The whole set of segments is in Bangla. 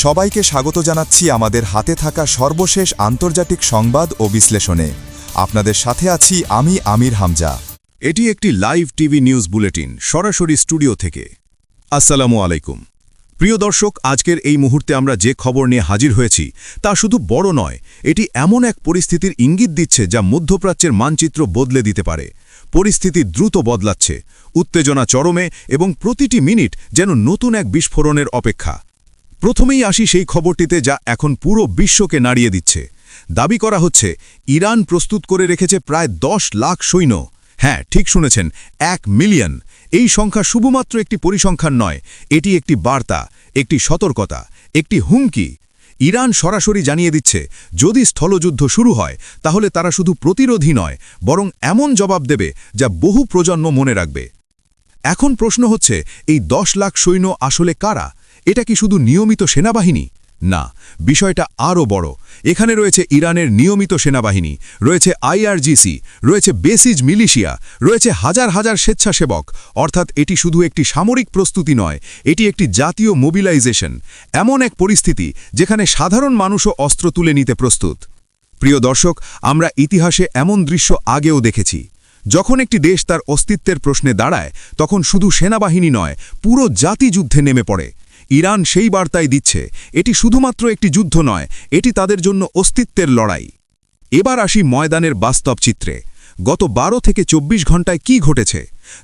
সবাইকে স্বাগত জানাচ্ছি আমাদের হাতে থাকা সর্বশেষ আন্তর্জাতিক সংবাদ ও বিশ্লেষণে। আপনাদের সাথে আছি আমি আমির হামজা। এটি একটি লাইভ টিভি নিউজ বুলেটিন সরাসরি স্টুডিও থেকে। আসসালামু আলাইকুম প্রিয় দর্শক, আজকের এই মুহূর্তে আমরা যে খবর নিয়ে হাজির হয়েছি তা শুধু বড় নয়, এটি এমন এক পরিস্থিতির ইঙ্গিত দিচ্ছে যা মধ্যপ্রাচ্যের মানচিত্র বদলে দিতে পারে। পরিস্থিতি দ্রুত বদলাচ্ছে, উত্তেজনা চরমে এবং প্রতিটি মিনিট যেন নতুন এক বিস্ফোরণের অপেক্ষা। প্রথমেই আসি সেই খবরটিতে যা এখন পুরো বিশ্বকে নাড়িয়ে দিচ্ছে। দাবি করা হচ্ছে ইরান প্রস্তুত করে রেখেছে প্রায় 10 লাখ সৈন্য। হ্যাঁ, ঠিক শুনেছেন, 1 মিলিয়ন। এই সংখ্যা শুধুমাত্র একটি পরিসংখ্যান নয়, এটি একটি বার্তা, একটি সতর্কতা, একটি হুমকি। ইরান সরাসরি জানিয়ে দিচ্ছে যদি স্থলযুদ্ধ শুরু হয় তাহলে তারা শুধু প্রতিরোধী নয়, বরং এমন জবাব দেবে যা বহু প্রজন্ম মনে রাখবে। এখন প্রশ্ন হচ্ছে, এই 10 লাখ সৈন্য আসলে কারা? এটা কি শুধু নিয়মিত সেনাবাহিনী? না, বিষয়টা আরও বড়। এখানে রয়েছে ইরানের নিয়মিত সেনাবাহিনী, রয়েছে আইআরজিসি, রয়েছে বেসিজ মিলিশিয়া, রয়েছে হাজার হাজার স্বেচ্ছাসেবক। অর্থাৎ এটি শুধু একটি সামরিক প্রস্তুতি নয়, এটি একটি জাতীয় মোবিলাইজেশন, এমন এক পরিস্থিতি যেখানে সাধারণ মানুষও অস্ত্র তুলে নিতে প্রস্তুত। প্রিয় দর্শক, আমরা ইতিহাসে এমন দৃশ্য আগেও দেখেছি। যখন একটি দেশ তার অস্তিত্বের প্রশ্নে দাঁড়ায়, তখন শুধু সেনাবাহিনী নয়, পুরো জাতি যুদ্ধে নেমে পড়ে। ইরান সেই বার্তাই দিচ্ছে এটি শুধুমাত্র একটি যুদ্ধ নয়, এটি তাদের জন্য অস্তিত্বের লড়াই। এবার আসি ময়দানের বাস্তব চিত্রে। গত 12 থেকে 24 ঘন্টায় কি ঘটেছে?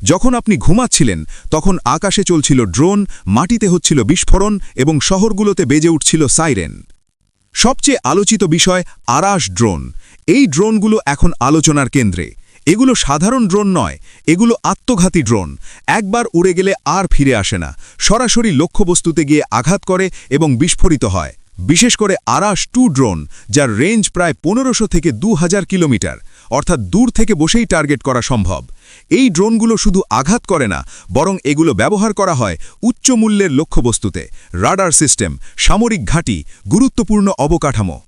যখন আপনি ঘুমাচ্ছিলেন তখন আকাশে চলছিল ড্রোন, মাটিতে হচ্ছিল বিস্ফোরণ এবং শহরগুলোতে বেজে উঠছিল সাইরেন। সবচেয়ে আলোচিত বিষয় আরাশ ড্রোন। এই ড্রোনগুলো এখন আলোচনার কেন্দ্রে। এগুলো সাধারণ ড্রোন নয়, এগুলো আত্মঘাতী ড্রোন। একবার উড়ে গেলে আর ফিরে আসে না, সরাসরি লক্ষ্যবস্তুতে গিয়ে আঘাত করে এবং বিস্ফোরিত হয়। বিশেষ করে আরাশ 2 ড্রোন, যার রেঞ্জ প্রায় 1500 থেকে 2000 কিলোমিটার, অর্থাৎ দূর থেকে বসেই টার্গেট করা সম্ভব। এই ড্রোনগুলো শুধু আঘাত করে না, বরং এগুলো ব্যবহার করা হয় উচ্চ মূল্যের লক্ষ্যবস্তুতে, রাডার সিস্টেম, সামরিক ঘাঁটি, গুরুত্বপূর্ণ অবকাঠামো।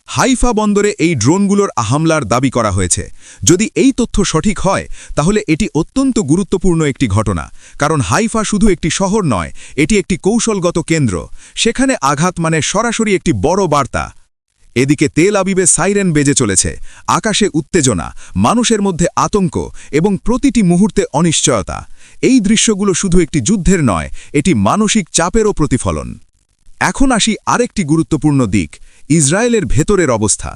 হাইফা বন্দরে এই ড্রোনগুলোর হামলার দাবি করা হয়েছে। যদি এই তথ্য সঠিক হয় তাহলে এটি অত্যন্ত গুরুত্বপূর্ণ একটি ঘটনা, কারণ হাইফা শুধু একটি শহর নয়, এটি একটি কৌশলগত কেন্দ্র। সেখানে আঘাত মানে সরাসরি একটি বড় বার্তা। এদিকে তেল আবিবে সাইরেন বেজে চলেছে, আকাশে উত্তেজনা, মানুষের মধ্যে আতঙ্ক এবং প্রতিটি মুহূর্তে অনিশ্চয়তা। এই দৃশ্যগুলো শুধু একটি যুদ্ধের নয়, এটি মানসিক চাপেরও প্রতিফলন। এখন আসি আরেকটি গুরুত্বপূর্ণ দিক, ইসরায়েলের ভেতরের অবস্থা।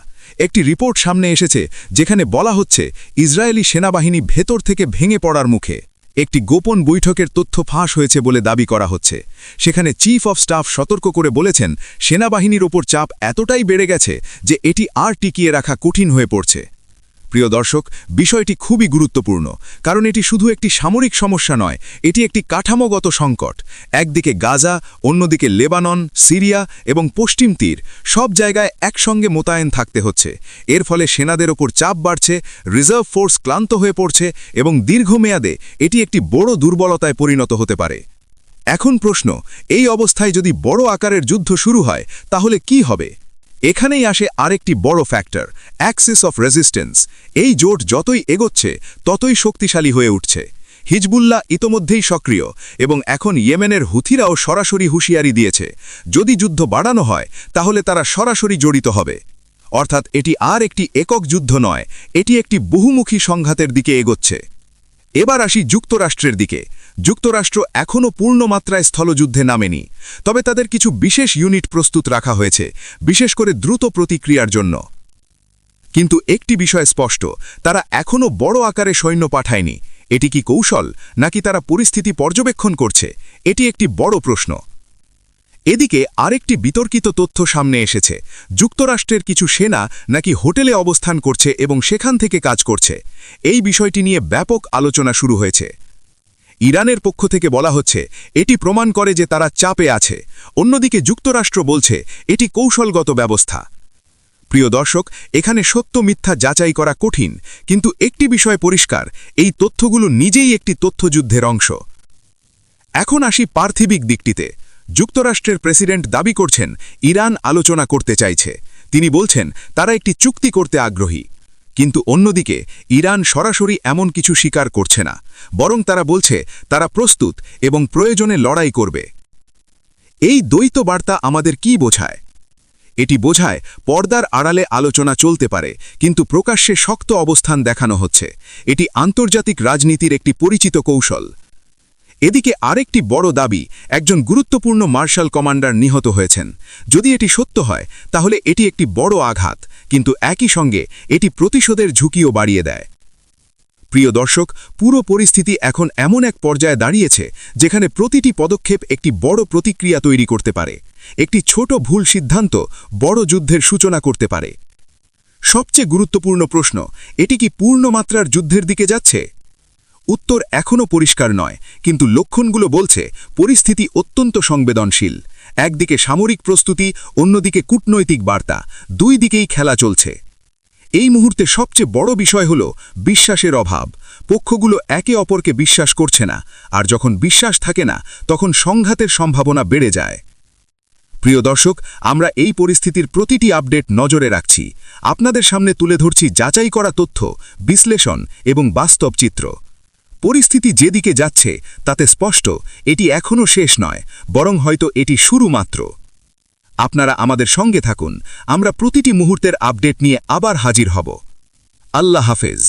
একটি রিপোর্ট সামনে এসেছে যেখানে বলা হচ্ছে ইসরায়েলি সেনাবাহিনী ভেতর থেকে ভেঙে পড়ার মুখে। একটি গোপন বৈঠকের তথ্য ফাঁস হয়েছে বলে দাবি করা হচ্ছে। সেখানে চিফ অফ স্টাফ সতর্ক করে বলেছেন সেনাবাহিনীর ওপর চাপ এতটাই বেড়ে গেছে যে এটি আর টিকিয়ে রাখা কঠিন হয়ে পড়ছে। প্রিয় দর্শক, বিষয়টি খুবই গুরুত্বপূর্ণ, কারণ এটি শুধু একটি সামরিক সমস্যা নয়, এটি একটি কাঠামোগত সংকট। একদিকে গাজা, অন্যদিকে লেবানন, সিরিয়া এবং পশ্চিম তীর, সব জায়গায় একসঙ্গে মোতায়েন থাকতে হচ্ছে। এর ফলে সেনাদের ওপর চাপ বাড়ছে, রিজার্ভ ফোর্স ক্লান্ত হয়ে পড়ছে এবং দীর্ঘমেয়াদে এটি একটি বড় দুর্বলতায় পরিণত হতে পারে। এখন প্রশ্ন, এই অবস্থায় যদি বড় আকারের যুদ্ধ শুরু হয় তাহলে কি হবে? এখানেই আসে আরেকটি বড় ফ্যাক্টর, অ্যাক্সিস অফ রেজিস্ট্যান্স। এই জোট যতই এগোচ্ছে ততই শক্তিশালী হয়ে উঠছে। হিজবুল্লাহ ইতোমধ্যেই সক্রিয় এবং এখন ইয়েমেনের হুথিরাও সরাসরি হুঁশিয়ারি দিয়েছে যদি যুদ্ধ বাড়ানো হয় তাহলে তারা সরাসরি জড়িত হবে। অর্থাৎ এটি আর একটি একক যুদ্ধ নয়, এটি একটি বহুমুখী সংঘাতের দিকে এগোচ্ছে। এবার আসি যুক্তরাষ্ট্রের দিকে। যুক্তরাষ্ট্র এখনও পূর্ণমাত্রায় স্থলযুদ্ধে নামেনি, তবে তাদের কিছু বিশেষ ইউনিট প্রস্তুত রাখা হয়েছে, বিশেষ করে দ্রুত প্রতিক্রিয়ার জন্য। কিন্তু একটি বিষয় স্পষ্ট, তারা এখনও বড় আকারে সৈন্য পাঠায়নি। এটি কি কৌশল, নাকি তারা পরিস্থিতি পর্যবেক্ষণ করছে? এটি একটি বড় প্রশ্ন। এদিকে আরেকটি বিতর্কিত তথ্য সামনে এসেছে, যুক্তরাষ্ট্রের কিছু সেনা নাকি হোটেলে অবস্থান করছে এবং সেখান থেকে কাজ করছে। এই বিষয়টি নিয়ে ব্যাপক আলোচনা শুরু হয়েছে। ইরানের পক্ষ থেকে বলা হচ্ছে এটি প্রমাণ করে যে তারা চাপে আছে। অন্যদিকে যুক্তরাষ্ট্র বলছে এটি কৌশলগত ব্যবস্থা। প্রিয় দর্শক, এখানে সত্য মিথ্যা যাচাই করা কঠিন, কিন্তু একটি বিষয় পরিষ্কার, এই তথ্যগুলো নিজেই একটি তথ্যযুদ্ধের অংশ। এখন আসি পার্থিবিক দিকটিতে। যুক্তরাষ্ট্রের প্রেসিডেন্ট দাবি করছেন ইরান আলোচনা করতে চাইছে। তিনি বলছেন তারা একটি চুক্তি করতে আগ্রহী। কিন্তু অন্যদিকে ইরান সরাসরি এমন কিছু স্বীকার করছে না, বরং তারা বলছে তারা প্রস্তুত এবং প্রয়োজনে লড়াই করবে। এই দ্বৈত বার্তা আমাদের কি বোঝায়? এটি বোঝায় পর্দার আড়ালে আলোচনা চলতে পারে, কিন্তু প্রকাশ্যে শক্ত অবস্থান দেখানো হচ্ছে। এটি আন্তর্জাতিক রাজনীতির একটি পরিচিত কৌশল। এদিকে আরেকটি বড় দাবি, একজন গুরুত্বপূর্ণ মার্শাল কমান্ডার নিহত হয়েছেন। যদি এটি সত্য হয় তাহলে এটি একটি বড় আঘাত, কিন্তু একই সঙ্গে এটি প্রতিশোধের ঝুঁকিও বাড়িয়ে দেয়। প্রিয় দর্শক, পুরো পরিস্থিতি এখন এমন এক পর্যায়ে দাঁড়িয়েছে যেখানে প্রতিটি পদক্ষেপ একটি বড় প্রতিক্রিয়া তৈরি করতে পারে। একটি ছোট ভুল সিদ্ধান্ত বড় যুদ্ধের সূচনা করতে পারে। সবচেয়ে গুরুত্বপূর্ণ প্রশ্ন, এটি কি পূর্ণমাত্রার যুদ্ধের দিকে যাচ্ছে? উত্তর এখনও পরিষ্কার নয়, কিন্তু লক্ষণগুলো বলছে পরিস্থিতি অত্যন্ত সংবেদনশীল। একদিকে সামরিক প্রস্তুতি, অন্যদিকে কূটনৈতিক বার্তা, দুই দিকেই খেলা চলছে। এই মুহূর্তে সবচেয়ে বড় বিষয় হল বিশ্বাসের অভাব। পক্ষগুলো একে অপরকে বিশ্বাস করছে না, আর যখন বিশ্বাস থাকে না তখন সংঘাতের সম্ভাবনা বেড়ে যায়। প্রিয় দর্শক, আমরা এই পরিস্থিতির প্রতিটি আপডেট নজরে রাখছি। আপনাদের সামনে তুলে ধরছি যাচাই করা তথ্য, বিশ্লেষণ এবং বাস্তব চিত্র। পরিস্থিতি যেদিকে যাচ্ছে তাতে স্পষ্ট এটি এখনও শেষ নয়, বরং হয়তো এটি শুরু মাত্র। আপনারা আমাদের সঙ্গে থাকুন, আমরা প্রতিটি মুহূর্তের আপডেট নিয়ে আবার হাজির হব। আল্লাহ হাফেজ।